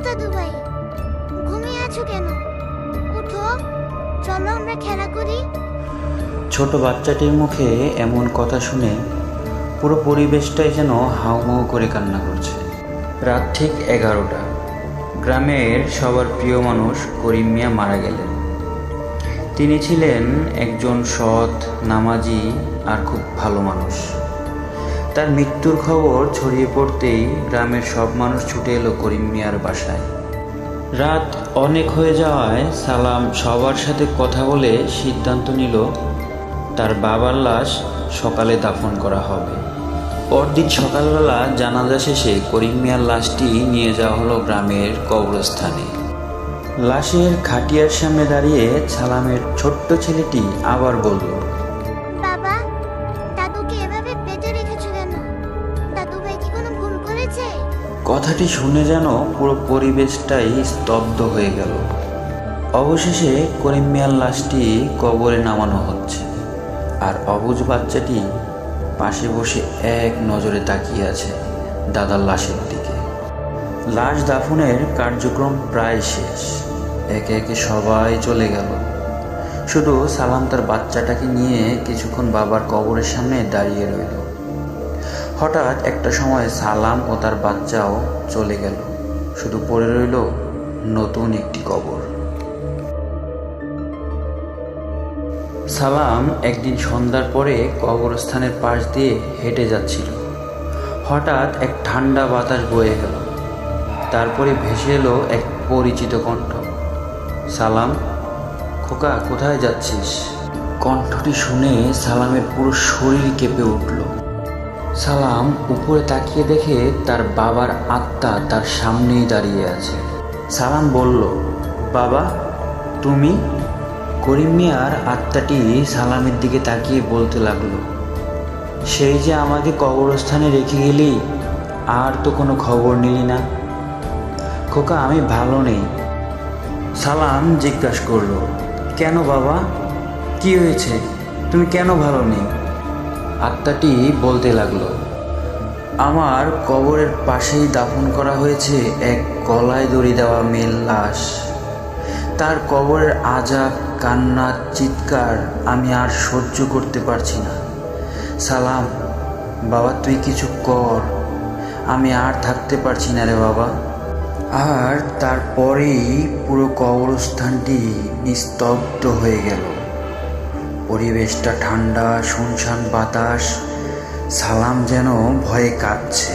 দাদু ভাই, ঘুমিয়ে আছো কেন? উঠো, চলো আমরা খেলা করি। ছোট বাচ্চাটির মুখে এমন কথা শুনে পুরো পরিবেশটাই যেন হাউমাউ করে কান্না করছে। রাত ঠিক 11টা। গ্রামের সবার প্রিয় মানুষ করিম মিয়া মারা গেলেন। তিনি ছিলেন একজন সৎ, নামাজি আর খুব ভালো মানুষ। তার মৃত্যুর খবর ছড়িয়ে পড়তেই গ্রামের সব মানুষ ছুটে এলো করিম মিয়ার বাসায়। রাত অনেক হয়ে যাওয়ায় সালাম সবার সাথে কথা বলে সিদ্ধান্ত নিল তার বাবার লাশ সকালে দাফন করা হবে। পরদিন সকালবেলা জানাজা শেষে করিম মিয়ার লাশটি নিয়ে যাওয়া হলো গ্রামের কবরস্থানে। লাশের খাটিয়ার সামনে দাঁড়িয়ে সালামের ছোট্ট ছেলেটি আবার বলল, বাবা, দাদুকে এভাবে পেটে রেখেছো কেন? দাদু ভাই কি কোনো ভুল করেছে? কথাটি শুনে যেন পুরো পরিবেশটাই স্তব্ধ হয়ে গেল। অবশেষে করিম মিয়ার লাশটি কবরে নামানো হচ্ছে, আর অবুঝ বাচ্চাটি পাশে বসে এক নজরে তাকিয়ে আছে দাদার লাশের দিকে। লাশ দাফনের কার্যক্রম প্রায় শেষ। একে একে সবাই চলে গেল। শুধু সালাম তার বাচ্চাটাকে নিয়ে কিছুক্ষণ বাবার কবরের সামনে দাঁড়িয়ে রইল। হঠাৎ একটা সময় সালাম ও তার বাচ্চাও চলে গেল। শুধু পড়ে রইল নতুন একটি কবর। সালাম একদিন সন্ধ্যার পরে কবরস্থানের পাশ দিয়ে হেঁটে যাচ্ছিল। হঠাৎ এক ঠান্ডা বাতাস বয়ে গেল। তারপরে ভেসে এলো এক পরিচিত কণ্ঠ, সালাম, খোকা কোথায় যাচ্ছিস? কণ্ঠটি শুনে সালামের পুরো শরীর কেঁপে উঠল। সালাম উপরে তাকিয়ে দেখে তার বাবার আত্মা তার সামনেই দাঁড়িয়ে আছে। সালাম বলল, বাবা তুমি? করিম মিয়ার আত্মাটি সালামের দিকে তাকিয়ে বলতে লাগলো, সেই যে আমাকে কবরস্থানে রেখে গেলি, আর তো কোনো খবর নিলি না। খোকা আমি ভালো নেই। সালাম জিজ্ঞাসা করলো, কেন বাবা, কি হয়েছে? তুমি কেন ভালো নেই? আত্মাটি বলতে লাগলো, আমার কবরের পাশেই দাফন করা হয়েছে এক গলায় দড়ি দেওয়া মেয়ের লাশ। তার কবরের আজাব, কান্না, চিৎকার আমি আর সহ্য করতে পারছি না। সালাম, বাবা তুই কিছু কর, আমি আর থাকতে পারছি না রে বাবা। আর তারপরেই পুরো কবরস্থানটি নিস্তব্ধ হয়ে গেল। পরিবেশটা ঠান্ডা, শুনশান বাতাস। সালাম যেন ভয়ে কাঁপছে।